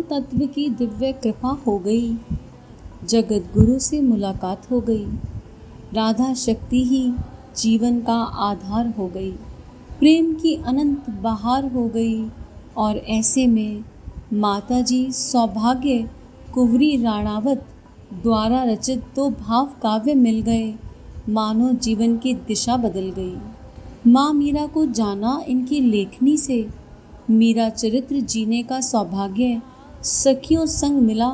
तत्व की दिव्य कृपा हो गई। जगत गुरु से मुलाकात हो गई। राधा शक्ति ही जीवन का आधार हो गई। प्रेम की अनंत बहार हो गई। और ऐसे में माताजी सौभाग्य कुंवरी राणावत द्वारा रचित दो भाव काव्य मिल गए। मानो जीवन की दिशा बदल गई। माँ मीरा को जाना इनकी लेखनी से। मीरा चरित्र जीने का सौभाग्य सखियों संग मिला।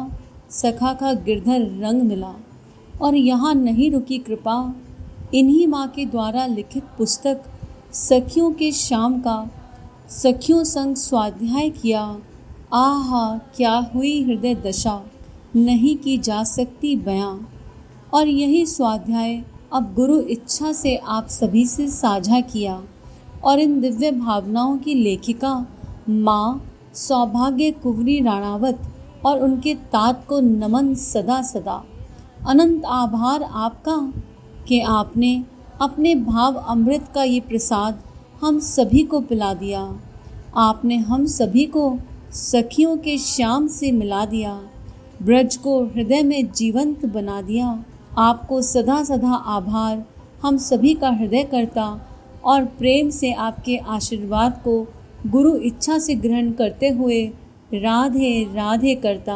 सखा का गिरधर रंग मिला। और यहाँ नहीं रुकी कृपा। इन्हीं माँ के द्वारा लिखित पुस्तक सखियों के शाम का सखियों संग स्वाध्याय किया। आहा क्या हुई हृदय दशा, नहीं की जा सकती बयां। और यही स्वाध्याय अब गुरु इच्छा से आप सभी से साझा किया। और इन दिव्य भावनाओं की लेखिका माँ सौभाग्य कुंवरी राणावत और उनके तात को नमन सदा सदा। अनंत आभार आपका कि आपने अपने भाव अमृत का ये प्रसाद हम सभी को पिला दिया। आपने हम सभी को सखियों के श्याम से मिला दिया। ब्रज को हृदय में जीवंत बना दिया। आपको सदा सदा आभार हम सभी का हृदय करता और प्रेम से आपके आशीर्वाद को गुरु इच्छा से ग्रहण करते हुए राधे राधे करता।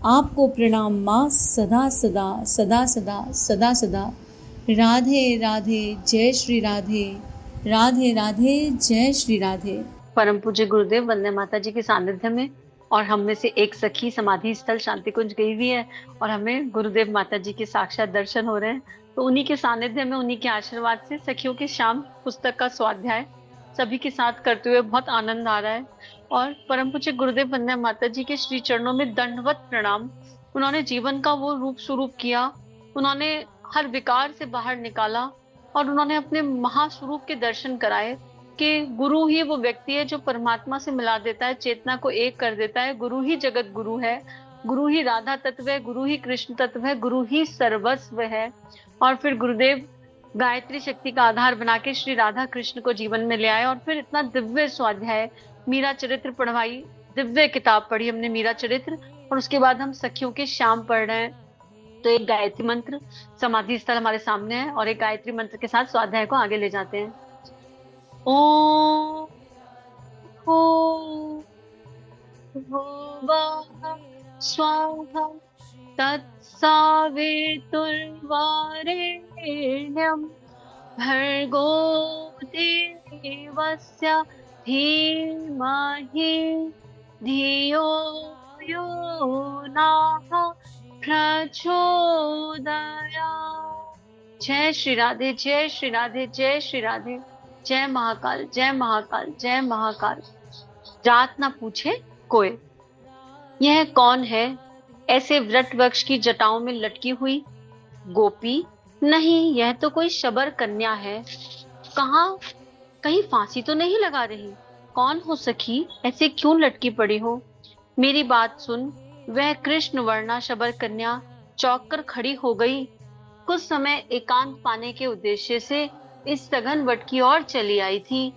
आपको प्रणाम माँ सदा सदा सदा सदा सदा सदा। राधे राधे जय श्री राधे। राधे राधे जय श्री राधे। परम पूज्य गुरुदेव वंदे माता जी के सानिध्य में और हम में से एक सखी समाधि स्थल शांति कुंज गई हुई है और हमें गुरुदेव माता जी के साक्षात दर्शन हो रहे हैं। तो उन्हीं के सानिध्य में, उन्हीं के आशीर्वाद से सखियों के शाम पुस्तक का स्वाध्याय सभी के साथ करते हुए बहुत आनंद आ रहा है। और परम पूज्य गुरुदेव वंदे माता जी के श्री चरणों में दंडवत प्रणाम। उन्होंने जीवन का वो रूप स्वरूप किया, उन्होंने हर विकार से बाहर निकाला और उन्होंने अपने महास्वरूप के दर्शन कराए कि गुरु ही वो व्यक्ति है जो परमात्मा से मिला देता है, चेतना को एक कर देता है। गुरु ही जगत गुरु है, गुरु ही राधा तत्व है, गुरु ही कृष्ण तत्व है, गुरु ही सर्वस्व है। और फिर गुरुदेव गायत्री शक्ति का आधार बना के श्री राधा कृष्ण को जीवन में ले आए और फिर इतना दिव्य स्वाध्याय मीरा चरित्र पढ़वाई। दिव्य किताब पढ़ी हमने मीरा चरित्र और उसके बाद हम सखियों के शाम पढ़ रहे हैं। तो एक गायत्री मंत्र समाधि स्थल हमारे सामने है और एक गायत्री मंत्र के साथ स्वाध्याय को आगे ले जाते हैं। ओम भूर्भुवः स्वाहा तत्सवितुर्वरेण्यं भर्गो देवस्य धीमहि धियो यो नः प्रचोदयात्। जय श्री राधे जय श्री राधे जय श्री राधे। जय महाकाल जय महाकाल जय महाकाल। जात ना पूछे कोई, यह कौन है ऐसे वृट वृक्ष की जटाओं में लटकी हुई? गोपी नहीं, यह तो कोई शबर कन्या है। कहाँ, कहीं फांसी तो नहीं लगा रही? कौन हो सखी, ऐसे क्यों लटकी पड़ी हो? मेरी बात सुन। वह कृष्ण वर्णा शबर कन्या चौंक कर खड़ी हो गई। कुछ समय एकांत पाने के उद्देश्य से इस सघन वट की ओर चली आई थी।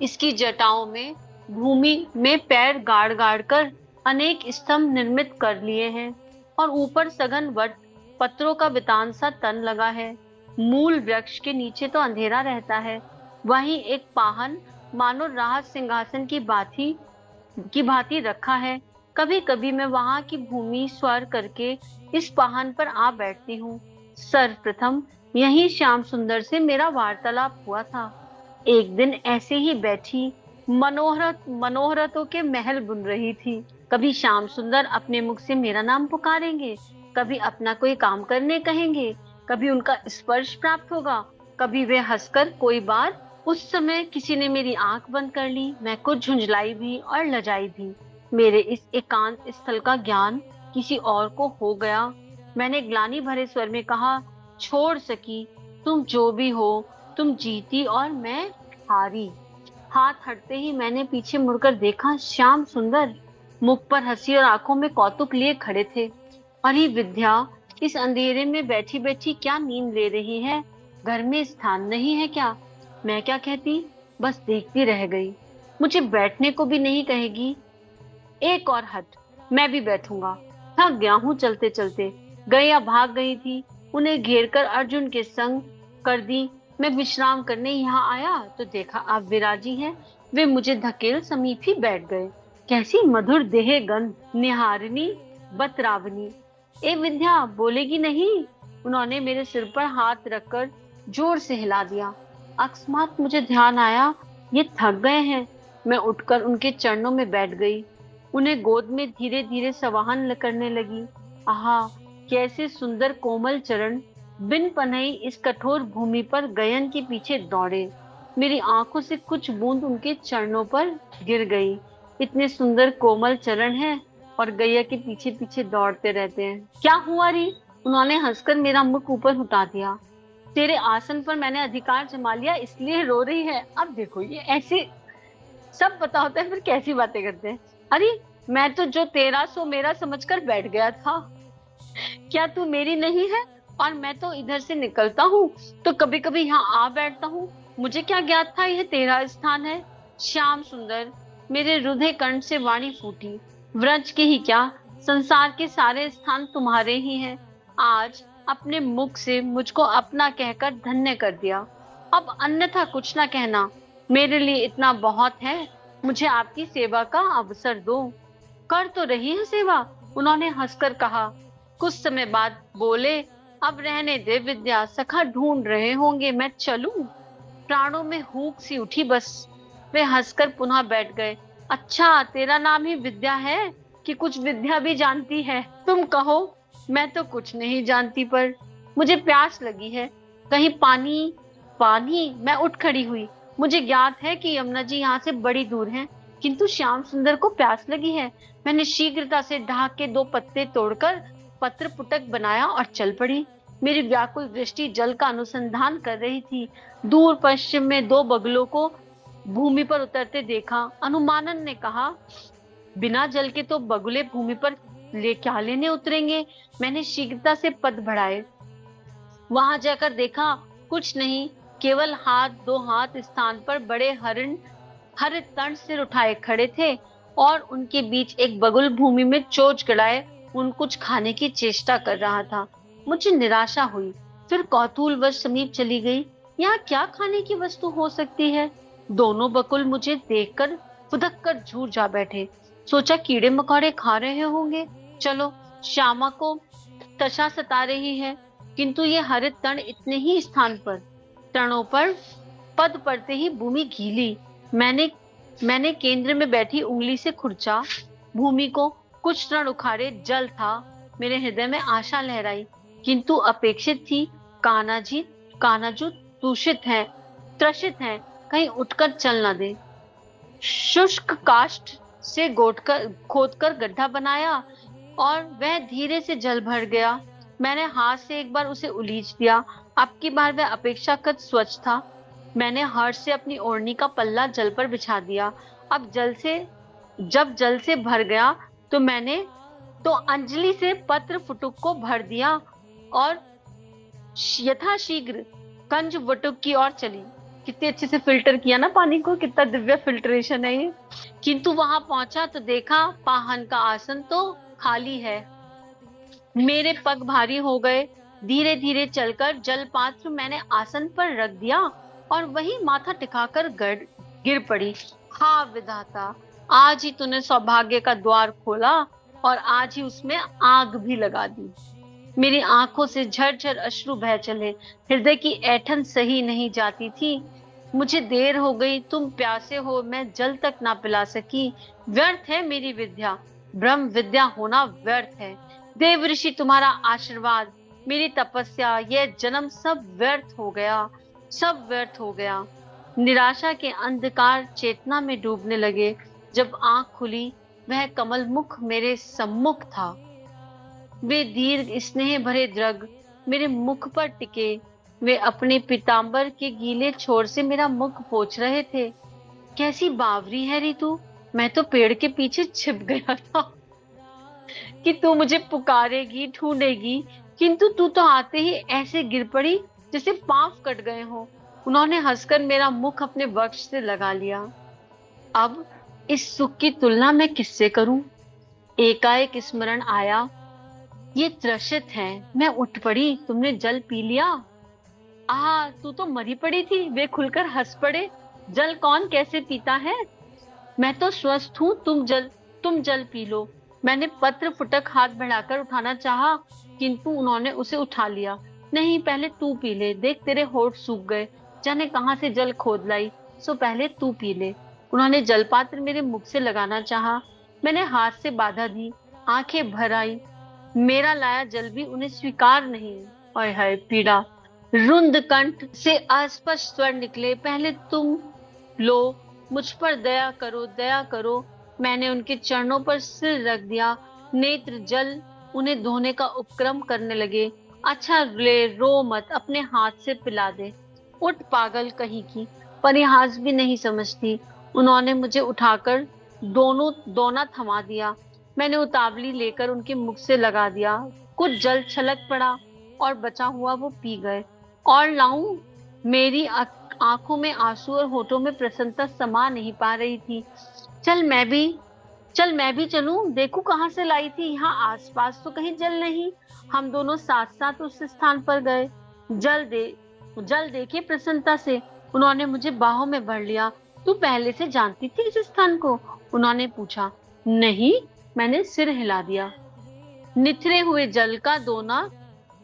इसकी जटाओं में भूमि में पैर गाड़ गाड़ कर अनेक स्तंभ निर्मित कर लिए हैं और ऊपर सघन वट पत्रों का वितान सा तन लगा है। मूल वृक्ष के नीचे तो अंधेरा रहता है, वहीं एक पाहन मानो राहत सिंहासन की भांति रखा है। कभी कभी मैं वहां की भूमि स्वर करके इस पाहन पर आ बैठती हूँ। सर्वप्रथम यही श्याम सुंदर से मेरा वार्तालाप हुआ था। एक दिन ऐसे ही बैठी मनोहरतों के महल बुन रही थी। कभी श्याम सुंदर अपने मुख से मेरा नाम पुकारेंगे, कभी अपना कोई काम करने कहेंगे, कभी उनका स्पर्श प्राप्त होगा, कभी वे हंसकर कोई बात। उस समय किसी ने मेरी आंख बंद कर ली। मैं कुछ झुंझलाई भी और लजाई भी। मेरे इस एकांत स्थल का ज्ञान किसी और को हो गया। मैंने ग्लानि भरे स्वर में कहा, छोड़ सकी, तुम जो भी हो, तुम जीती और मैं हारी। हाथ हटते ही मैंने पीछे मुड़कर देखा, श्याम सुंदर मुख पर हंसी और आंखों में कौतुक लिए खड़े थे। अरे विद्या, इस अंधेरे में बैठी बैठी क्या नींद ले रही है? घर में स्थान नहीं है क्या? मैं क्या कहती, बस देखती रह गई। मुझे बैठने को भी नहीं कहेगी। एक और हट, मैं भी बैठूंगा, थक गया हूँ चलते चलते। गैया भाग गई थी, उन्हें घेरकर अर्जुन के संग कर दी। मैं विश्राम करने यहाँ आया तो देखा आप विराजी हैं। वे मुझे धकेल समीप ही बैठ गए। कैसी मधुर देह गंध, निहारिणी बतरावनी। ए विद्या, बोलेगी नहीं? उन्होंने मेरे सिर पर हाथ रखकर जोर से हिला दिया। अकस्मात मुझे ध्यान आया, ये थक गए हैं। मैं उठकर उनके चरणों में बैठ गई, उन्हें गोद में धीरे धीरे संवाहन करने लगी। आहा, कैसे सुंदर कोमल चरण बिन पनही इस कठोर भूमि पर गयन के पीछे दौड़े। मेरी आंखों से कुछ बूंद उनके चरणों पर गिर गई। इतने सुंदर कोमल चरण हैं और गैया के पीछे पीछे दौड़ते रहते हैं। क्या हुआ री? उन्होंने हंसकर मेरा मुख ऊपर उठा दिया। तेरे आसन पर मैंने अधिकार जमा लिया इसलिए रो रही है। अब देखो, ये ऐसे सब पता होता है फिर कैसी बातें करते हैं। अरे, मैं तो जो तेरा सो मेरा समझकर बैठ गया था। क्या तू मेरी नहीं है? और मैं तो इधर से निकलता हूँ तो कभी कभी यहाँ आ बैठता हूँ। मुझे क्या ज्ञात था यह तेरा स्थान है। श्याम सुंदर, मेरे हृदय कंठ से वाणी फूटी। व्रज के ही क्या, संसार के सारे स्थान तुम्हारे ही हैं। आज अपने मुख से मुझको अपना कहकर धन्य कर दिया। अब अन्यथा कुछ ना कहना, मेरे लिए इतना बहुत है। मुझे आपकी सेवा का अवसर दो। कर तो रही है सेवा, उन्होंने हंसकर कहा। कुछ समय बाद बोले, अब रहने दे विद्या, सखा ढूंढ रहे होंगे, मैं चलूं? प्राणों में हूक सी उठी बस। वे हंसकर पुनः बैठ गए। अच्छा, तेरा नाम ही विद्या है कि कुछ विद्या भी जानती है? तुम कहो। मैं तो कुछ नहीं जानती, पर मुझे प्यास लगी है। कहीं पानी? पानी? मैं उठ खड़ी हुई। मुझे ज्ञात है कि यमुना जी यहाँ से बड़ी दूर हैं, किंतु श्याम सुंदर को प्यास लगी है। मैंने शीघ्रता से ढाक के 2 पत्ते तोड़कर पत्र पुटक बनाया और चल पड़ी। मेरी व्याकुल दृष्टि जल का अनुसंधान कर रही थी। दूर पश्चिम में 2 बगुलों को भूमि पर उतरते देखा। अनुमानन ने कहा, बिना जल के तो बगुले भूमि पर क्या लेने उतरेंगे। मैंने शीघ्रता से पद बढ़ाए। वहां जाकर देखा, कुछ नहीं, केवल 2 हाथ स्थान पर बड़े हरिण हरित तण सिर उठाए खड़े थे और उनके बीच एक बगुल भूमि में चोंच गड़ाए उन कुछ खाने की चेष्टा कर रहा था। मुझे निराशा हुई, फिर कौतूहलवश समीप चली गई। यहाँ क्या खाने की वस्तु हो सकती है? दोनों बकुल मुझे देखकर फुदक कर झूर जा बैठे। सोचा कीड़े मकोड़े खा रहे होंगे। चलो, श्यामा को तशा सता रही है। किंतु ये हरित तण इतने ही स्थान पर, तणों पर पद पड़ते ही भूमि गीली। मैंने केंद्र में बैठी उंगली से खुरचा भूमि को। कुछ तण उखाड़े, जल था। मेरे हृदय में आशा लहराई, किंतु अपेक्षित थी। कानाजू दूषित है, त्रसित है, कहीं उठकर चल न दे। शुष्क काष्ठ से खोदकर गड्ढा बनाया और वह धीरे से जल भर गया। मैंने हाथ से एक बार उसे उलीच दिया। अब की बार वह अपेक्षाकृत स्वच्छ था। मैंने हर्ष से अपनी ओढ़नी का पल्ला जल पर बिछा दिया। जब जल से भर गया तो मैंने अंजलि से पत्र फुटुक को भर दिया और यथाशीघ्र कंज वटुक की ओर चली। कितने अच्छे से फिल्टर किया ना पानी को, कितना दिव्य फिल्ट्रेशन है ये। किंतु वहां पहुंचा तो देखा पाहन का आसन तो खाली है। मेरे पग भारी हो गए। धीरे धीरे चलकर जल पात्र मैंने आसन पर रख दिया और वही माथा टिकाकर गिर पड़ी। हाँ विधाता, आज ही तूने सौभाग्य का द्वार खोला और आज ही उसमें आग भी लगा दी। मेरी आंखों से झरझर अश्रु बह चले। हृदय की ऐंठन सही नहीं जाती थी। मुझे देर हो गई, तुम प्यासे हो, मैं जल तक ना पिला सकी। व्यर्थ है मेरी विद्या, ब्रह्म विद्या होना व्यर्थ है। देव ऋषि तुम्हारा आशीर्वाद, मेरी तपस्या, यह जन्म सब व्यर्थ हो गया, सब व्यर्थ हो गया। निराशा के अंधकार चेतना में डूबने लगे। जब आंख खुली, वह कमल मुख मेरे सम्मुख था। वे दीर्घ स्नेह भरे द्रग मेरे मुख पर टिके। वे अपने पीतांबर के गीले छोर से मेरा मुख पोंछ रहे थे। कैसी बावरी है ऋतु, मैं तो पेड़ के पीछे छिप गया था कि तू मुझे पुकारेगी, ढूंढेगी, किंतु तू तो आते ही ऐसे गिर पड़ी जैसे पांव कट गए हो। उन्होंने हंसकर मेरा मुख अपने वक्ष से लगा लिया। अब इस सुख की तुलना मैं किससे करूं? एकाएक स्मरण आया, ये त्रसित हैं। मैं उठ पड़ी, तुमने जल पी लिया? तू तो मरी पड़ी थी। वे खुलकर हंस पड़े। जल कौन कैसे पीता है? मैं तो स्वस्थ हूँ, तुम जल पी लो। मैंने पत्र फुटक हाथ बढ़ाकर उठाना चाहा, किंतु उन्होंने उसे उठा लिया। नहीं, पहले तू पी ले, देख तेरे होठ सूख गए, जाने कहाँ से जल खोद लाई, सो पहले तू पी ले। उन्होंने जलपात्र मेरे मुख से लगाना चाहा, मैंने हाथ से बाधा दी। आंखें भर आई, मेरा लाया जल भी उन्हें स्वीकार नहीं। हाय हाय पीड़ा! रुंद कंठ से अस्पष्ट स्वर निकले, पहले तुम लो, मुझ पर दया करो, दया करो। मैंने उनके चरणों पर सिर रख दिया। नेत्र जल उन्हें धोने का उपक्रम करने लगे। अच्छा ले, रो मत, अपने हाथ से पिला दे। उठ पागल कहीं की, परिहास भी नहीं समझती। उन्होंने मुझे उठाकर दोना थमा दिया। मैंने उतावली लेकर उनके मुख से लगा दिया। कुछ जल छलक पड़ा और बचा हुआ वो पी गए। और लाऊं? मेरी आंखों में आंसू और होठों में प्रसन्नता समा नहीं पा रही थी। चल मैं भी चलूं, देखूं कहाँ से लाई थी। यहाँ आसपास तो कहीं जल नहीं। हम दोनों साथ साथ उस स्थान पर गए। जल देखे प्रसन्नता से उन्होंने मुझे बाहों में भर लिया। तू पहले से जानती थी इस स्थान को? उन्होंने पूछा। नहीं, मैंने सिर हिला दिया। निथरे हुए जल का दोना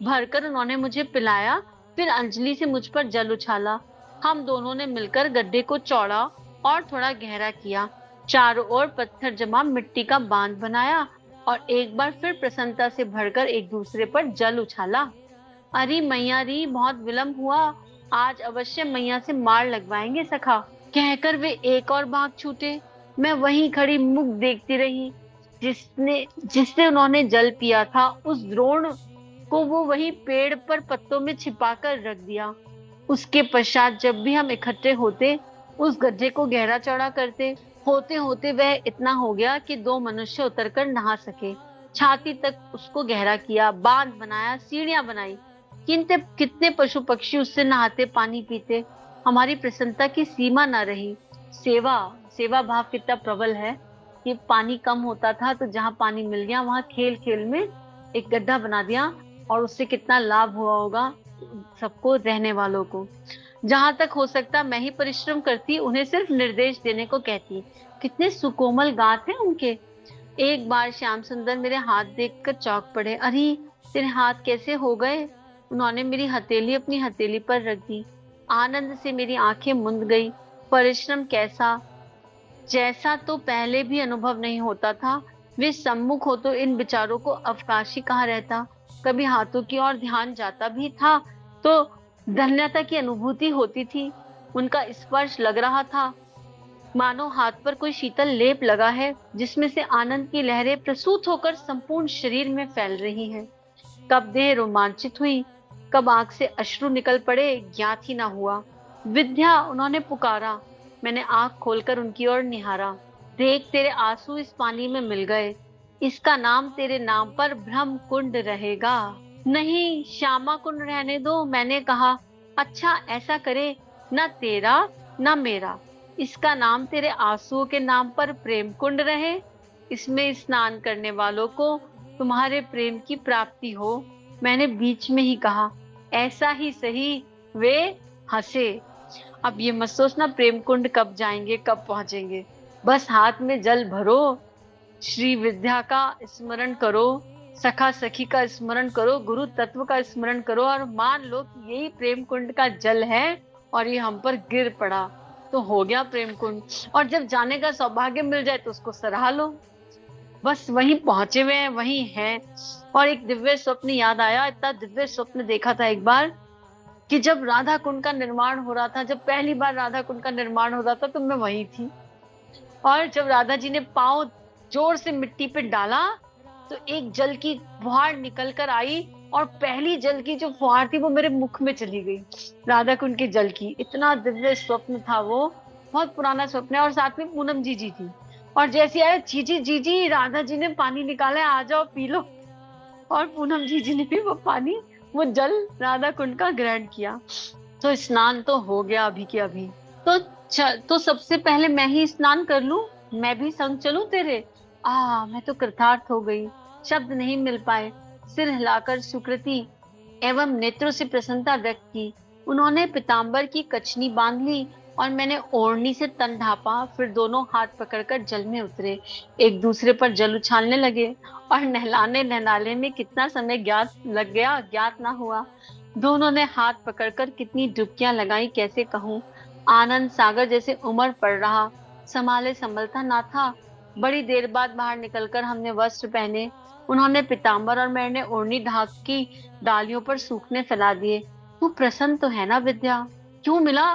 भरकर उन्होंने मुझे पिलाया, फिर अंजलि से मुझ पर जल उछाला। हम दोनों ने मिलकर गड्ढे को चौड़ा और थोड़ा गहरा किया, चारों ओर पत्थर जमा मिट्टी का बांध बनाया और एक बार फिर प्रसन्नता से भरकर एक दूसरे पर जल उछाला। अरे मैया री, बहुत विलंब हुआ, आज अवश्य मैया से मार लगवाएंगे सखा, कहकर वे एक और भाग छूटे। मैं वहीं खड़ी मुख देखती रही। जिसने उन्होंने जल पिया था, उस द्रोण को वो वही पेड़ पर पत्तों में छिपाकर रख दिया। उसके पश्चात जब भी हम इकट्ठे होते, उस गड्ढे को गहरा चौड़ा करते। होते होते वह इतना हो गया कि 2 मनुष्य उतरकर नहा सके। छाती तक उसको गहरा किया, बांध बनाया, सीढ़ियां बनाई। कितने पशु पक्षी उससे नहाते, पानी पीते। हमारी प्रसन्नता की सीमा न रही। सेवा भाव कितना प्रबल है। ये पानी कम होता था तो जहाँ पानी मिल गया वहां खेल खेल में एक गड्ढा बना दिया, और उससे कितना लाभ हुआ होगा सबको, रहने वालों को। जहां तक हो सकता मैं ही परिश्रम करती, उन्हें सिर्फ निर्देश देने को कहती। कितने सुकोमल गात हैं उनके। एक बार श्याम सुंदर मेरे हाथ देखकर चौंक पड़े। अरे, तेरे हाथ कैसे हो गए? उन्होंने मेरी हथेली अपनी हथेली पर रख दी। आनंद से मेरी आंखें मुंद गई। परिश्रम कैसा, जैसा तो पहले भी अनुभव नहीं होता था। वे सम्मुख हो तो इन विचारों को अवकाश ही कहाँ रहता। कभी हाथों की ओर ध्यान जाता भी था तो धन्यता की अनुभूति होती थी। उनका स्पर्श लग रहा था मानो हाथ पर कोई शीतल लेप लगा है, जिसमें से आनंद की लहरें प्रसूत होकर संपूर्ण शरीर में फैल रही हैं। कब देह रोमांचित हुई, कब आंख से अश्रु निकल पड़े, ज्ञात ही ना हुआ। विद्या, उन्होंने पुकारा। मैंने आंख खोलकर उनकी ओर निहारा। देख, तेरे आंसू इस पानी में मिल गए। इसका नाम तेरे नाम पर ब्रह्म कुंड रहेगा। नहीं, श्यामा कुंड रहने दो, मैंने कहा। अच्छा, ऐसा करे, न तेरा न मेरा, इसका नाम तेरे आंसुओं के नाम पर प्रेम कुंड रहे। इसमें स्नान करने वालों को तुम्हारे प्रेम की प्राप्ति हो। मैंने बीच में ही कहा। ऐसा ही सही। वे हंसे। अब ये मत सोचना प्रेम कुंड कब जाएंगे, कब पहुंचेंगे। बस हाथ में जल भरो, श्री विद्या का स्मरण करो, सखा सखी का स्मरण करो, गुरु तत्व का स्मरण करो, और मान लो कि यही प्रेम कुंड का जल है और ये हम पर गिर पड़ा तो हो गया प्रेम कुंड। और जब जाने का सौभाग्य मिल जाए तो उसको सराह लो। बस वहीं पहुंचे हुए हैं, वहीं हैं। और एक दिव्य स्वप्न याद आया। इतना दिव्य स्वप्न देखा था एक बार कि जब राधा कुंड का निर्माण हो रहा था, जब पहली बार राधा कुंड का निर्माण हो रहा था, तो मैं वहीं थी। और जब राधा जी ने पांव जोर से मिट्टी पे डाला तो एक जल की फुहार निकल कर आई, और पहली जल की जो फुहार थी वो मेरे मुख में चली गई, राधा कुंड के जल की। इतना दिव्य स्वप्न था वो, बहुत पुराना स्वप्न है। और साथ में पूनम जी थी, और जैसे आए, जी राधा जी ने पानी निकाला है, आ जाओ पी लो। और पूनम जी ने भी वो जल राधा कुंड का ग्रहण किया। तो स्नान तो हो गया अभी के अभी। तो सबसे पहले मैं ही स्नान कर लूं, मैं भी संग चलूं तेरे। मैं तो कृतार्थ हो गई, शब्द नहीं मिल पाए। सिर हिलाकर सुकृति एवं नेत्रों से प्रसन्नता व्यक्त की। उन्होंने पीताम्बर की कछनी बांध ली और मैंने ओढ़नी से तन ढांपा। फिर दोनों हाथ पकड़कर जल में उतरे, एक दूसरे पर जल उछालने लगे और नहलाने नहलाने में कितना समय ज्ञात लग गया ज्ञात ना हुआ। दोनों ने हाथ पकड़कर कितनी डुबकियां लगाई कैसे कहूँ। आनंद सागर जैसे उमड़ पड़ रहा, संभाले संभलता ना था। बड़ी देर बाद बाहर निकलकर हमने वस्त्र पहने। उन्होंने पीताम्बर और मैंने ओढ़नी ढाक की डालियों पर सूखने फैला दिए। तू प्रसन्न तो है ना विद्या? क्यों मिला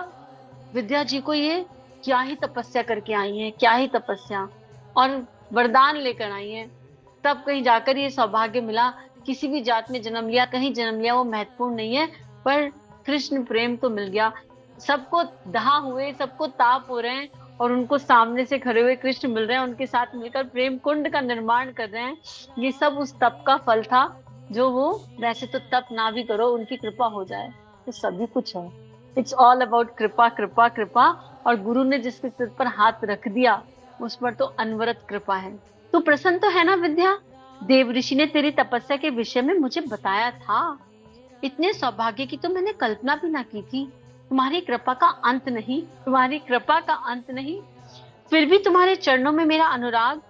विद्या जी को ये? क्या ही तपस्या करके आई हैं, क्या ही तपस्या और वरदान लेकर आई हैं। तब कहीं जाकर ये सौभाग्य मिला। किसी भी जात में जन्म लिया, कहीं जन्म लिया, वो महत्वपूर्ण नहीं है, पर कृष्ण प्रेम तो मिल गया। सबको दहा हुए, सबको ताप हो रहे हैं और उनको सामने से खड़े हुए कृष्ण मिल रहे हैं, उनके साथ मिलकर प्रेम कुंड का निर्माण कर रहे हैं। ये सब उस तप का फल था जो वो, वैसे तो तप ना भी करो, उनकी कृपा हो जाए तो सभी कुछ है। इट्स ऑल अबाउट कृपा कृपा कृपा। और गुरु ने जिसके सिर पर हाथ रख दिया उस पर तो अनवरत कृपा है। तू प्रसन्न तो है ना विद्या? देव ऋषि ने तेरी तपस्या के विषय में मुझे बताया था। इतने सौभाग्य की तो मैंने कल्पना भी ना की थी। तुम्हारी कृपा का अंत नहीं, तुम्हारी कृपा का अंत नहीं। फिर भी तुम्हारे चरणों में मेरा अनुराग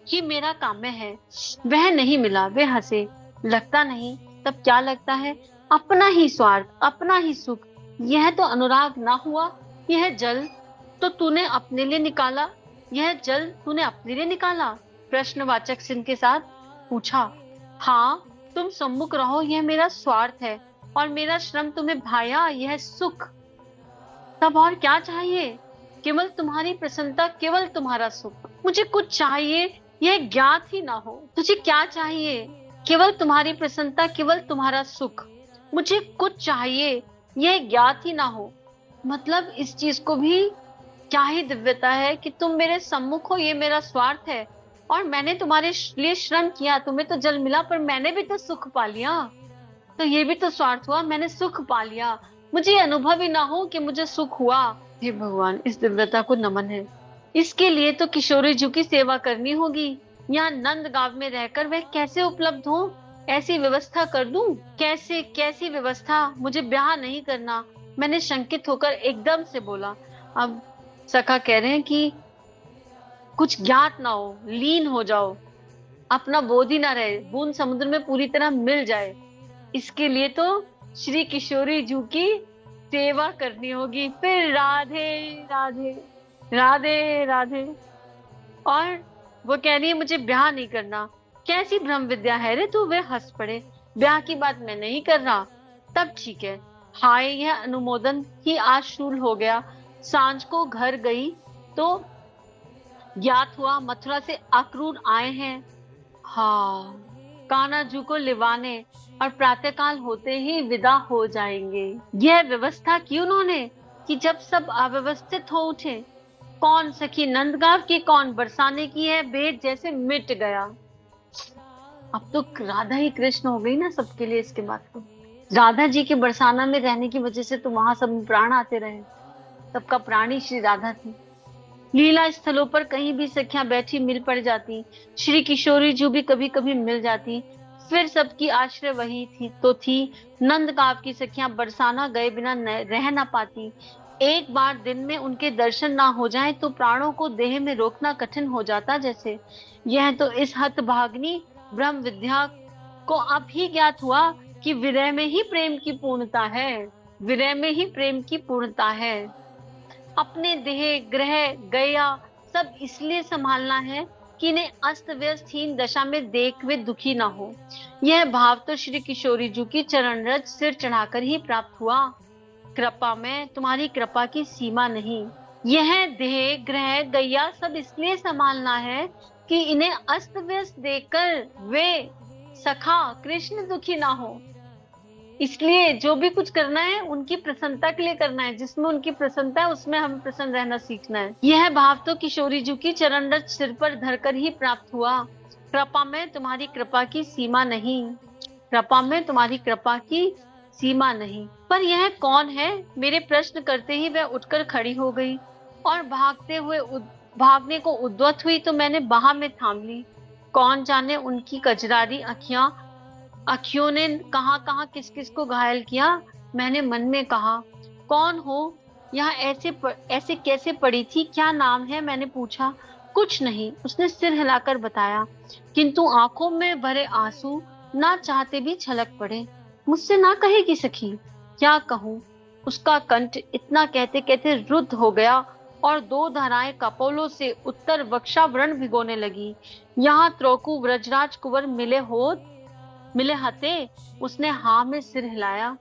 ही मेरा काम्य है, वह नहीं मिला। वे हंसे। लगता नहीं, तब क्या लगता है? अपना ही स्वार्थ, अपना ही सुख। यह तो अनुराग ना हुआ। यह जल तो तूने अपने लिए निकाला, यह जल तूने अपने लिए निकाला? प्रश्नवाचक चिन्ह के साथ पूछा। हाँ, तुम सम्मुख रहो, यह मेरा स्वार्थ है और मेरा श्रम तुम्हें भाया, यह सुख। तब और क्या चाहिए? केवल तुम्हारी प्रसन्नता, केवल तुम्हारा सुख। मुझे कुछ चाहिए यह ज्ञात ही ना हो। तुझे क्या चाहिए? केवल तुम्हारी प्रसन्नता, केवल तुम्हारा सुख। मुझे कुछ चाहिए यह ज्ञात ही ना हो। मतलब इस चीज को भी क्या ही दिव्यता है कि तुम मेरे सम्मुख हो, ये मेरा स्वार्थ है और मैंने तुम्हारे लिए श्रम किया। तुम्हें तो जल मिला पर मैंने भी तो सुख पा लिया, तो ये भी तो स्वार्थ हुआ, मैंने सुख पा लिया। मुझे अनुभव ही ना हो कि मुझे सुख हुआ। हे भगवान, इस दिव्यता को नमन है। इसके लिए तो किशोरी जी की सेवा करनी होगी। यहाँ नंद गांव में रहकर वह कैसे उपलब्ध हो? ऐसी व्यवस्था कर दूं? कैसे, कैसी व्यवस्था? मुझे ब्याह नहीं करना, मैंने शंकित होकर एकदम से बोला। अब सखा कह रहे हैं कि कुछ ज्ञात ना हो, लीन हो जाओ, अपना बोध ही ना रहे, बूंद समुद्र में पूरी तरह मिल जाए। इसके लिए तो श्री किशोरी जी की सेवा करनी होगी। फिर राधे राधे राधे राधे। और वो कह रही है मुझे ब्याह नहीं करना। कैसी ब्रह्म विद्या है रे तू? वे हंस पड़े। ब्याह की बात मैं नहीं कर रहा। तब ठीक है। हाय, यह अनुमोदन ही आज शूल हो गया। सांझ को घर गई तो ज्ञात हुआ मथुरा से अक्रूर आए हैं। हाँ, कान्हा जू को लिवाने और प्रातःकाल होते ही विदा हो जाएंगे। यह व्यवस्था की उन्होंने कि जब सब अव्यवस्थित हो उठे। कौन सखी नंदगांव की, कौन बरसाने की है, भेद जैसे मिट गया। अब तो राधा ही कृष्ण हो गई ना सबके लिए। इसके बाद तो राधा जी के बरसाना में रहने की वजह से तो वहां सब प्राण आते रहे। सबका प्राणी श्री राधा थी। लीला स्थलों पर कहीं भी सखियां बैठी मिल पड़ जाती। श्री किशोरी जी भी कभी कभी मिल जाती। फिर सबकी आश्रय वही थी। नंद गांव की सखियां बरसाना गए बिना रह ना पाती। एक बार दिन में उनके दर्शन ना हो जाए तो प्राणों को देह में रोकना कठिन हो जाता जैसे। यह तो इस हतभाग्नि ब्रह्म विद्या को अब ही ज्ञात हुआ कि विरह में ही प्रेम की पूर्णता है। विरह में ही प्रेम की पूर्णता है। अपने देह, ग्रह, गया सब इसलिए संभालना है कि इन्हें अस्त व्यस्त हीन दशा में देख वे दुखी ना हो। यह भाव तो श्री किशोरी जी की चरण रज सिर चढ़ाकर ही प्राप्त हुआ। कृपा में तुम्हारी कृपा की सीमा नहीं। यह देह, ग्रह, गैया सब इसलिए संभालना है कि इन्हें अस्त व्यस्त देखकर वे सखा कृष्ण दुखी ना हो। इसलिए जो भी कुछ करना है उनकी प्रसन्नता के लिए करना है। जिसमें उनकी प्रसन्नता है उसमें हमें प्रसन्न रहना सीखना है। यह भाव तो किशोरी जी की चरण रज सिर पर धरकर ही प्राप्त हुआ। कृपा में तुम्हारी कृपा की सीमा नहीं। कृपा में तुम्हारी कृपा की सीमा नहीं। पर यह कौन है? मेरे प्रश्न करते ही वह उठकर खड़ी हो गई और भागने को उद्यत हुई तो मैंने बाह में थाम ली। कौन जाने उनकी कजरारी अखियों ने कहाँ कहाँ किस किस को घायल किया। मैंने मन में कहा, कौन हो, यहाँ ऐसे कैसे पड़ी थी, क्या नाम है? मैंने पूछा। कुछ नहीं, उसने सिर हिलाकर बताया, किंतु आंखों में भरे आंसू ना चाहते भी छलक पड़े। मुझसे ना कहेगी सखी, क्या कहूँ? उसका कंठ इतना कहते कहते रुद्ध हो गया और दो धाराएं कपोलों से उत्तर वक्षावरण भिगोने लगी। यहाँ त्रोकु व्रजराज कुंवर मिले हते। उसने हाँ में सिर हिलाया।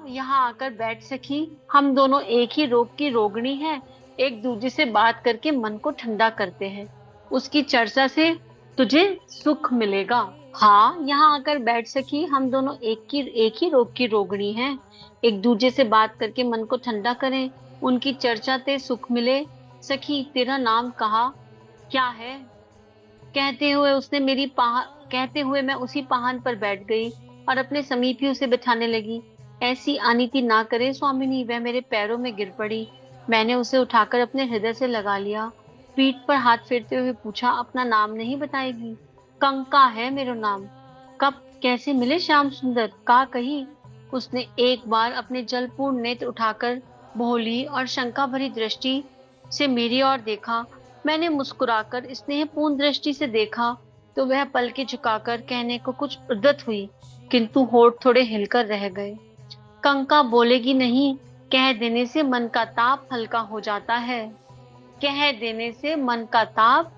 यहाँ आकर बैठ सखी, हम दोनों एक ही रोग की रोगिणी हैं, एक दूसरे से बात करके मन को ठंडा करते हैं, उसकी चर्चा से तुझे सुख मिलेगा। हाँ, यहाँ आकर बैठ सखी, हम दोनों एक ही रोग की रोगिणी हैं, एक दूसरे से बात करके मन को ठंडा करें, उनकी चर्चा से सुख मिले। सखी, तेरा नाम कहा क्या है? कहते हुए मैं उसी पाहन पर बैठ गई और अपने समीप ही उसे बिठाने लगी। ऐसी अनीति ना करे स्वामिनी, वह मेरे पैरों में गिर पड़ी। मैंने उसे उठाकर अपने हृदय से लगा लिया। पीठ पर हाथ फेरते हुए पूछा, अपना नाम नहीं बताएगी? कंका है मेरा नाम। कब कैसे मिले श्याम सुंदर, का कही? उसने एक बार अपने जलपूर्ण नेत्र उठाकर भोली और शंका भरी दृष्टि से मेरी ओर देखा। मैंने मुस्कुराकर स्नेहपूर्ण दृष्टि से देखा तो वह पलके झुकाकर कहने को कुछ उद्यत हुई, किंतु होठ थोड़े हिलकर रह गए। कंका बोलेगी नहीं, कह देने से मन का ताप हल्का हो जाता है। कह देने से मन का ताप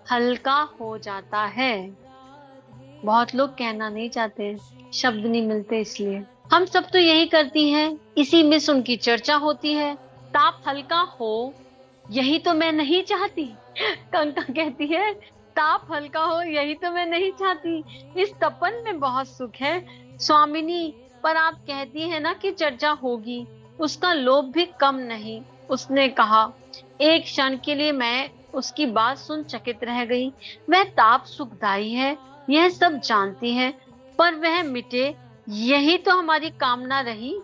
हल्का हो जाता है। बहुत लोग कहना नहीं चाहते, शब्द नहीं मिलते, इसलिए हम सब तो यही करती हैं, इसी में उनकी चर्चा होती है। ताप हल्का हो, यही तो मैं नहीं चाहती। कंका कहती है, ताप हल्का हो, यही तो मैं नहीं चाहती। इस तपन में बहुत सुख है स्वामिनी, पर आप कहती है ना कि चर्चा होगी, उसका लोभ भी कम नहीं। उसने कहा। एक क्षण के लिए मैं उसकी बात सुन चकित रह गई। वह ताप सुखदायी है, यह सब जानती है, पर वह मिटे यही तो हमारी कामना रही।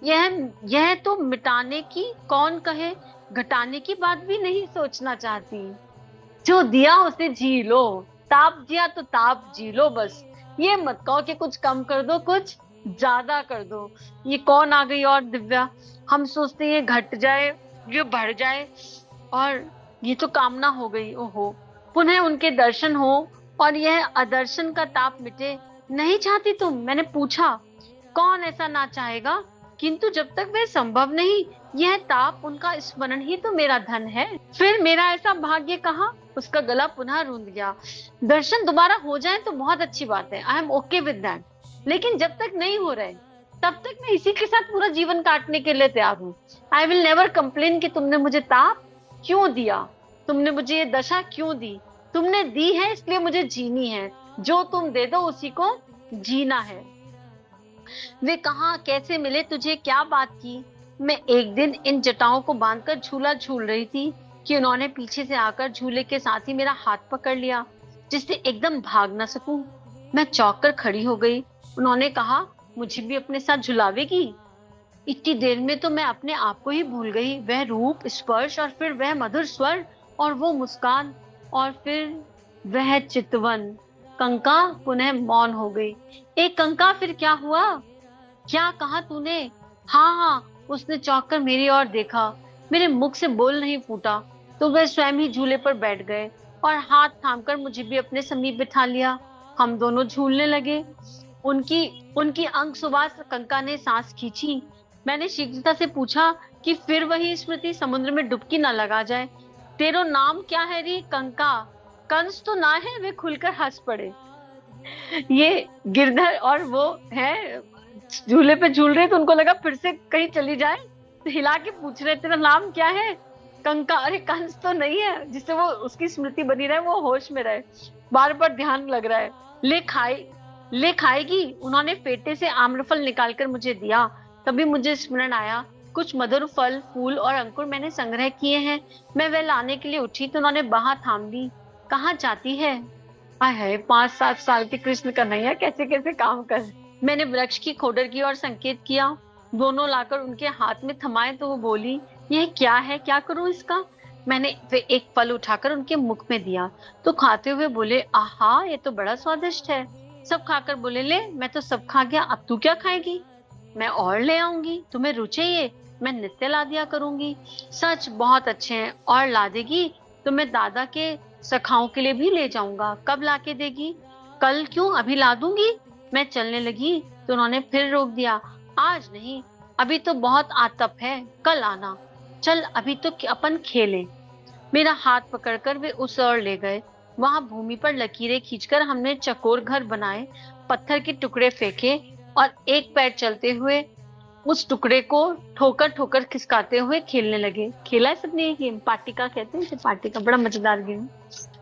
यह तो मिटाने की कौन कहे, घटाने की बात भी नहीं सोचना चाहती। जो दिया उसे जी लो, ताप दिया तो ताप जी लो, बस ये मत कहो कि कुछ कम कर दो, कुछ ज्यादा कर दो। ये कौन आ गई और दिव्या, हम सोचते हैं घट जाए, ये बढ़ जाए, और ये तो कामना हो गई। ओहो, पुनः उनके दर्शन हो और यह अदर्शन का ताप मिटे। नहीं चाहती तुम? मैंने पूछा। कौन ऐसा ना चाहेगा, किंतु जब तक वह संभव नहीं, यह ताप उनका स्मरण ही तो मेरा धन है। फिर मेरा ऐसा भाग्य कहाँ? उसका गला पुनः रूंध गया। दर्शन दोबारा हो जाए तो बहुत अच्छी बात है, I am okay with that, लेकिन जब तक नहीं हो रहे तब तक मैं इसी के साथ पूरा जीवन काटने के लिए तैयार हूँ। आई विल नेवर कंप्लेन कि तुमने मुझे ताप क्यों दिया, तुमने मुझे ये दशा क्यों दी। तुमने दी है इसलिए मुझे जीनी है, जो तुम दे दो उसी को जीना है। वे कहाँ कैसे मिले, तुझे क्या बात की? मैं एक दिन इन जटाओं को बांधकर झूला झूल रही थी कि उन्होंने पीछे से आकर झूले के साथ ही मेरा हाथ पकड़ लिया, जिससे एकदम भाग न सकूं। मैं चौंक कर खड़ी हो गई। उन्होंने कहा, मुझे भी अपने साथ झुलावेगी? इतनी देर में तो मैं अपने आप को ही भूल गई। वह रूप, स्पर्श, और फिर वह मधुर स्वर, और वो मुस्कान, और फिर वह चितवन। कंका पुनः मौन हो गई। एक कंका, फिर क्या हुआ? क्या कहा तूने? हाँ, उसने चौंक कर मेरी ओर देखा। मेरे मुख से बोल नहीं फूटा तो वह स्वयं ही झूले पर बैठ गए और हाथ थामकर मुझे भी अपने समीप बिठा लिया। हम दोनों झूलने लगे। उनकी अंग सुबास कंका ने सांस खींची। मैंने शीघ्रता से पूछा कि फिर वही स्मृति समुद्र में डुबकी न लगा जाए। तेरो नाम क्या है री कंका? कंस तो ना है? वे खुलकर हंस पड़े। ये गिरधर और वो है झूले पे झूल रहे, तो उनको लगा फिर से कहीं चली जाए, तो हिला के पूछ रहे, तेरा नाम क्या है? कंका। अरे कंस तो नहीं है, जिससे वो उसकी स्मृति बनी रहे, वो होश में रहे, बार बार ध्यान लग रहा है। ले खाएगी? उन्होंने पेटे से आम्रफल निकालकर मुझे दिया। तभी मुझे स्मरण आया, कुछ मधुर फल, फूल और अंकुर मैंने संग्रह किए हैं। मैं वह लाने के लिए उठी तो उन्होंने बाह थाम ली। कहाँ जाती है? आय हाय, 5-7 साल के कृष्ण कन्हैया कैसे कैसे काम कर। मैंने वृक्ष की खोडर की ओर संकेत किया। दोनों लाकर उनके हाथ में थमाए तो वो बोली, यह क्या है, क्या करूं इसका? मैंने फिर एक फल उठाकर उनके मुख में दिया तो खाते हुए बोले, आहा ये तो बड़ा स्वादिष्ट है। सब खाकर बोले, ले मैं तो सब खा गया, अब तू क्या खाएगी? मैं और ले आऊंगी, तुम्हें रुचे ये? मैं नित्य ला दिया करूंगी। सच बहुत अच्छे हैं, और ला देगी तो मैं दादा के सखाओं के लिए भी ले जाऊंगा। कब ला के देगी? कल क्यों, अभी ला दूंगी। मैं चलने लगी तो उन्होंने फिर रोक दिया, आज नहीं, अभी तो बहुत आतप है, कल आना। चल अभी तो अपन खेलें। मेरा हाथ पकड़कर वे उस ओर ले गए। वहां भूमि पर लकीरें खींचकर हमने चकोर घर बनाए, पत्थर के टुकड़े फेंके और एक पैर चलते हुए उस टुकड़े को ठोकर ठोकर खिसकाते हुए खेलने लगे। खेला है सबने ये गेम, पाटिका कहते हैं इसे, पाटिका बड़ा मजेदार गेम।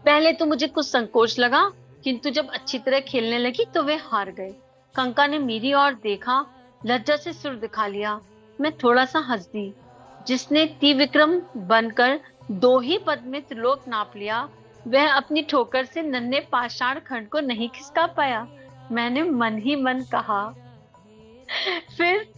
पहले तो मुझे कुछ संकोच लगा, किंतु जब अच्छी तरह खेलने लगी तो वे हार गए। कंका ने मेरी ओर देखा, लज्जा से सिर दिखा लिया। मैं थोड़ा सा हंस दी। जिसने त्रिविक्रम बनकर 2 ही पद में त्रिलोक नाप लिया, वह अपनी ठोकर से नन्हे पाषाण खंड को नहीं खिसका पाया। मैंने मन ही मन कहा। फिर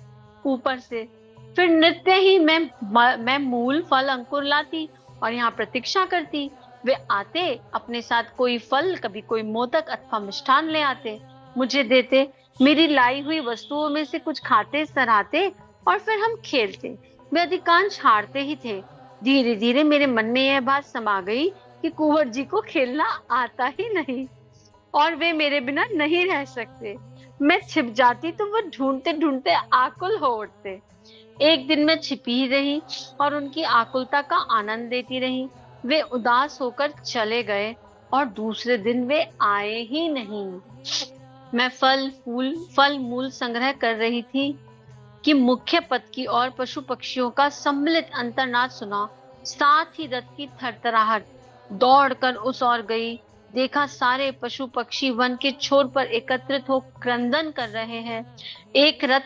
ऊपर से फिर नित्य ही मैं मूल फल अंकुर लाती और यहाँ प्रतीक्षा करती। वे आते, अपने साथ कोई फल, कभी कोई मोदक अथवा मिष्ठान ले आते, मुझे देते। मेरी लाई हुई वस्तुओं में से कुछ खाते, सराहते और फिर हम खेलते। वे अधिकांश हारते ही थे। धीरे धीरे मेरे मन में यह बात समा गई कि कुंवर जी को खेलना आता ही नहीं और वे मेरे बिना नहीं रह सकते। मैं छिप जाती तो वो ढूंढते ढूंढते आकुल हो उठते। एक दिन मैं छिपी ही रही और उनकी आकुलता का आनंद लेती रही। वे उदास होकर चले गए और दूसरे दिन वे आए ही नहीं। मैं फल मूल संग्रह कर रही थी कि मुख्य पथ की और पशु पक्षियों का सम्मिलित अंतर्नाद सुना। साथ ही रथ की थरथराहट। दौड़कर उस ओर गई, देखा सारे पशु पक्षी वन के छोर पर एकत्रित हो क्रंदन कर रहे हैं। एक रथ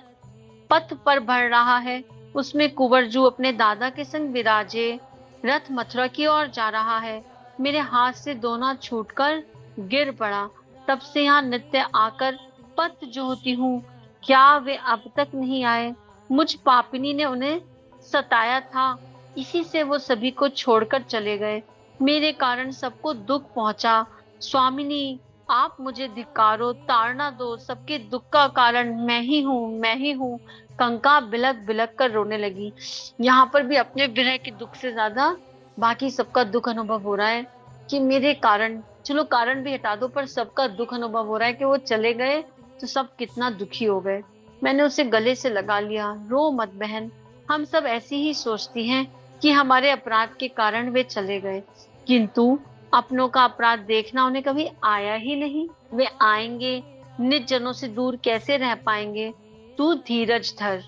पथ पर बढ़ रहा है, उसमें कुंवरजू अपने दादा के संग विराजे। रथ मथुरा की ओर जा रहा है। मेरे हाथ से दोना छूटकर गिर पड़ा। तब से यहाँ नित्य आकर पथ जोहती हूँ। क्या वे अब तक नहीं आए? मुझ पापिनी ने उन्हें सताया था, इसी से वो सभी को छोड़कर चले गए। मेरे कारण सबको दुख पहुंचा। स्वामिनी, आप मुझे धिक्कारो, ताड़ना दो, सबके दुख का कारण मैं ही हूँ, मैं ही हूँ। कंका बिलक बिलक कर रोने लगी। यहाँ पर भी अपने विरह के दुख से ज्यादा बाकी सबका दुख अनुभव हो रहा है कि मेरे कारण, चलो कारण भी हटा दो, पर सबका दुख अनुभव हो रहा है कि वो चले गए तो सब कितना दुखी हो गए। मैंने उसे गले से लगा लिया। रो मत बहन, हम सब ऐसी ही सोचती हैं कि हमारे अपराध के कारण वे चले गए, किंतु अपनों का अपराध देखना उन्हें कभी आया ही नहीं। वे आएंगे, निज जनों से दूर कैसे रह पाएंगे? तू धीरज धर।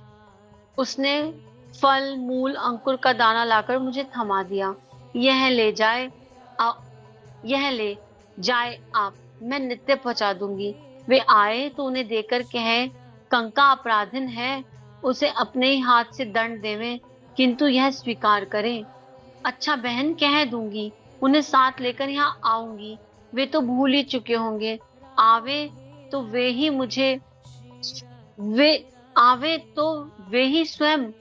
उसने फल मूल अंकुर का दाना लाकर मुझे थमा दिया। यह ले जाए आप, मैं नित्य पहुंचा दूंगी। वे आए तो उन्हें देकर कहे, कंका अपराधीन है, उसे अपने ही हाथ से दंड देवें, किंतु यह स्वीकार करें। अच्छा बहन, कह दूंगी, उन्हें साथ लेकर यहाँ आऊंगी। वे तो भूल ही चुके होंगे। आवे तो वे ही स्वयं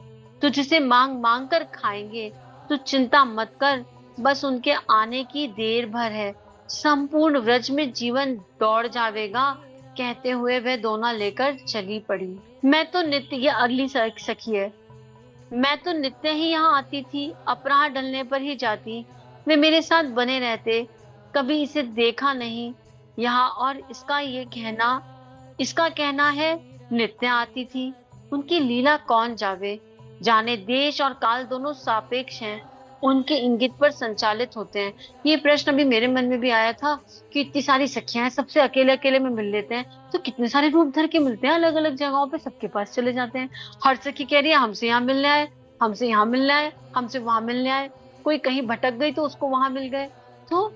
तुझसे मांग मांग कर खाएंगे। तू चिंता मत कर, बस उनके आने की देर भर है, संपूर्ण व्रज में जीवन दौड़ जाएगा। कहते हुए वह दोना लेकर चली पड़ी। मैं तो नित्य, ये अगली सखी है, मैं तो नित्य ही यहाँ आती थी, अपराह ढलने पर ही जाती। वे मेरे साथ बने रहते, कभी इसे देखा नहीं यहाँ, और इसका कहना है नित्य आती थी। उनकी लीला कौन जाने, देश और काल दोनों सापेक्ष हैं, उनके इंगित पर संचालित होते हैं। ये प्रश्न अभी मेरे मन में भी आया था कि इतनी सारी सखियां हैं, सबसे अकेले अकेले में मिल लेते हैं तो कितने सारे रूप धर के मिलते हैं, अलग अलग जगहों पे सबके पास चले जाते हैं। हर सखी कह रही है हमसे यहाँ मिलने आए, हमसे यहाँ मिलने आए, हमसे वहां मिलने आए। कोई कहीं भटक गई तो उसको वहां मिल गए। तो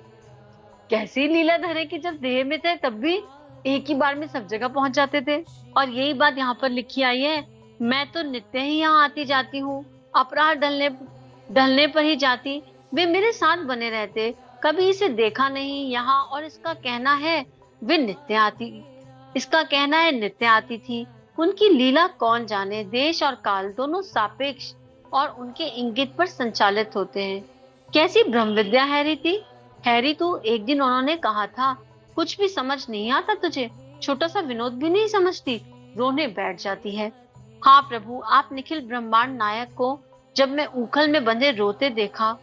कैसी लीला धरे कि जब देह में थे तब भी एक ही बार में सब जगह पहुंच जाते थे। और यही बात यहाँ पर लिखी आई है, मैं तो नित्य ही यहाँ आती जाती हूँ, अपराध ढलने पर ही जाती। वे मेरे साथ बने रहते, कभी इसे देखा नहीं यहाँ, और इसका कहना है नित्य आती थी। उनकी लीला कौन जाने, देश और काल दोनों सापेक्ष और उनके इंगित पर संचालित होते हैं। कैसी ब्रह्म विद्या है रीति? हैरी, तू एक दिन उन्होंने कहा था कुछ भी समझ नहीं आता तुझे, छोटा सा विनोद भी नहीं समझती, रोने बैठ जाती है। हाँ प्रभु, आप निखिल ब्रह्मांड नायक को जब मैं उखल में बंधे रोते देखा,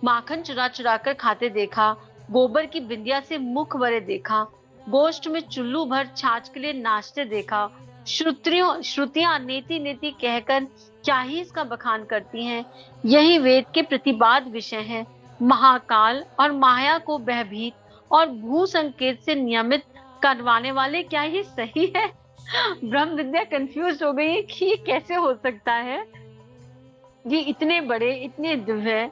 माखन चुरा चुरा कर खाते देखा, गोबर की बिंदिया से मुख भरे देखा, गोष्ठ में चुल्लू भर छाछ के लिए नाचते देखा, श्रुतियां नेति नेति कहकर क्या ही इसका बखान करती हैं। यही वेद के प्रतिपाद विषय है। महाकाल और माया को भयभीत और भू संकेत से नियमित करवाने वाले क्या ये सही है? ब्रह्म विद्या कंफ्यूज हो गई है कि ये कैसे हो सकता है। ये इतने बड़े, इतने दिव्य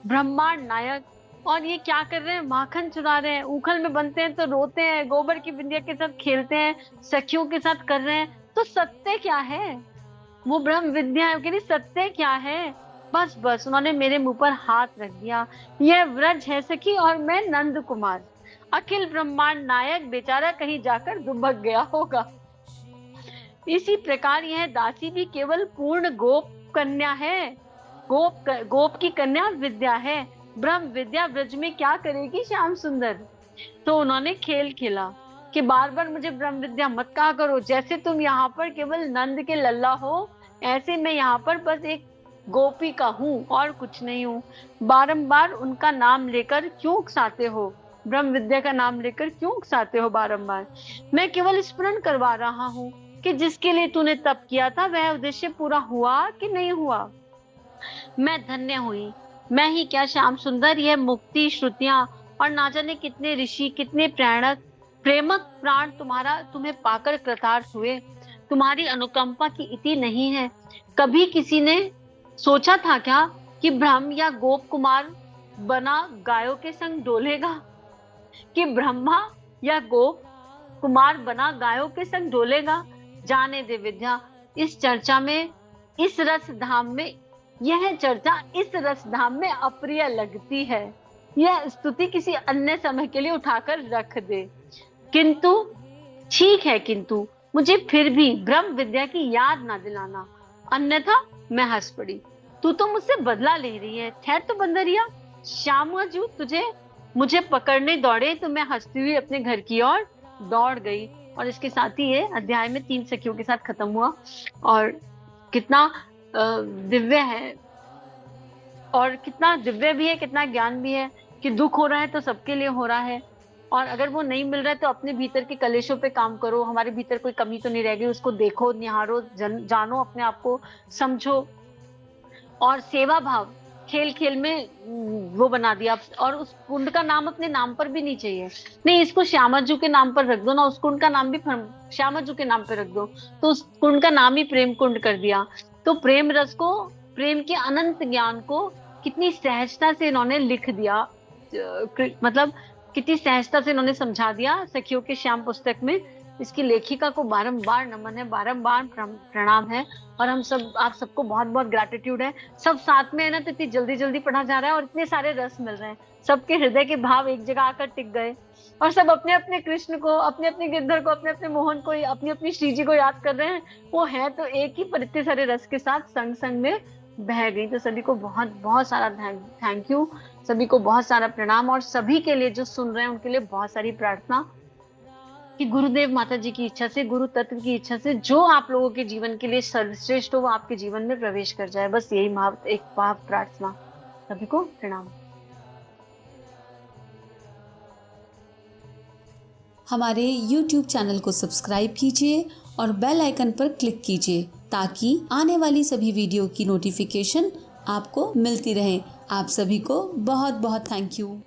ब्रह्मांड नायक, और ये क्या कर रहे हैं? माखन चुरा रहे हैं, उखल में बनते हैं तो रोते हैं, गोबर की बिंदिया के साथ खेलते हैं, सखियों के साथ कर रहे हैं। तो सत्य क्या है? वो ब्रह्म विद्या है कि नहीं? सत्य क्या है? बस बस, उन्होंने मेरे मुंह पर हाथ रख दिया। यह व्रज है सखी और मैं नंद कुमार। अखिल ब्रह्मांड नायक बेचारा कहीं जाकर दुबक गया होगा। इसी प्रकार यह दासी भी केवल पूर्ण गोप कन्या है, गोप की कन्या विद्या है। ब्रह्म विद्या ब्रज में क्या करेगी श्याम सुंदर? तो उन्होंने खेल खेला कि बार बार मुझे ब्रह्म विद्या मत कहा करो, जैसे तुम यहाँ पर केवल नंद के लल्ला हो, ऐसे मैं यहाँ पर बस एक गोपिका हूँ और कुछ नहीं हूँ। बारंबार उनका नाम लेकर क्यों उकसाते हो? ब्रह्म विद्या का नाम लेकर क्यों उकसाते हो बारंबार? मैं केवल स्मरण करवा रहा हूँ कि जिसके लिए तूने तप किया था वह उद्देश्य पूरा हुआ कि नहीं हुआ। मैं धन्य हुई। मैं ही क्या श्याम सुंदर, यह मुक्ति श्रुतियां और ना जाने कितने ऋषि, कितने प्रेमक प्राण तुम्हें पाकर कृतार्थ हुए। तुम्हारी अनुकंपा की इति नहीं है। कभी किसी ने सोचा था क्या कि ब्रह्म या गोप कुमार बना गायों के संग डोलेगा? कि ब्रह्मा या गोप कुमार बना गायों के संग डोलेगा? जाने दे विद्या, इस चर्चा में, इस रस धाम में, यह चर्चा इस रस धाम में अप्रिय लगती है। यह स्तुति किसी अन्य समय के लिए उठाकर रख दे। किंतु ठीक है, किंतु मुझे फिर भी ब्रह्म विद्या की याद ना दिलाना, अन्यथा मैं हंस पड़ी। तू तो मुझसे बदला ले रही है। ठहर तो बंदरिया, श्यामजू तुझे मुझे पकड़ने दौड़े तो मैं हंसती हुई अपने घर की ओर दौड़ गई। और इसके साथ ही ये अध्याय में 3 सखियों के साथ खत्म हुआ। और कितना दिव्य है, और कितना दिव्य भी है, कितना ज्ञान भी है कि दुख हो रहा है तो सबके लिए हो रहा है, और अगर वो नहीं मिल रहा है तो अपने भीतर के कलेशों पे काम करो। हमारे भीतर कोई कमी तो नहीं रह गई, उसको देखो, निहारो, जानो, अपने आप को समझो। और सेवा भाव खेल खेल में वो बना दिया। और उस कुंड का नाम अपने नाम पर भी नहीं चाहिए, नहीं इसको श्यामजू के नाम पर रख दो ना, उस कुंड का नाम भी श्यामजू के नाम पर रख दो, तो उस कुंड का नाम ही प्रेम कुंड कर दिया। तो प्रेम रस को, प्रेम के अनंत ज्ञान को कितनी सहजता से इन्होंने लिख दिया, मतलब कितनी सहजता से इन्होंने समझा दिया सखियों के श्याम पुस्तक में। इसकी लेखिका को बारंबार नमन है, बारंबार प्रणाम है, और हम सब, आप सबको बहुत बहुत ग्रैटिट्यूड है। सब साथ में है ना, तो इतनी जल्दी जल्दी पढ़ा जा रहा है और इतने सारे रस मिल रहे हैं, सबके हृदय के भाव एक जगह आकर टिक गए, और सब अपने अपने कृष्ण को, अपने अपने गिरधर को, अपने अपने मोहन को, अपनी अपनी श्री जी को याद कर रहे हैं। वो है तो एक ही, पर इतने सारे रस के साथ संग संग में बह गई। तो सभी को बहुत बहुत सारा थैंक यू, सभी को बहुत सारा प्रणाम, और सभी के लिए जो सुन रहे हैं उनके लिए बहुत सारी प्रार्थना कि गुरुदेव माता जी की इच्छा से, गुरु तत्व की इच्छा से जो आप लोगों के जीवन के लिए सर्वश्रेष्ठ हो वो आपके जीवन में प्रवेश कर जाए। बस यही एक भाव प्रार्थना। सभी को प्रणाम। हमारे YouTube चैनल को सब्सक्राइब कीजिए और बेल आइकन पर क्लिक कीजिए ताकि आने वाली सभी वीडियो की नोटिफिकेशन आपको मिलती रहे। आप सभी को बहुत बहुत थैंक यू।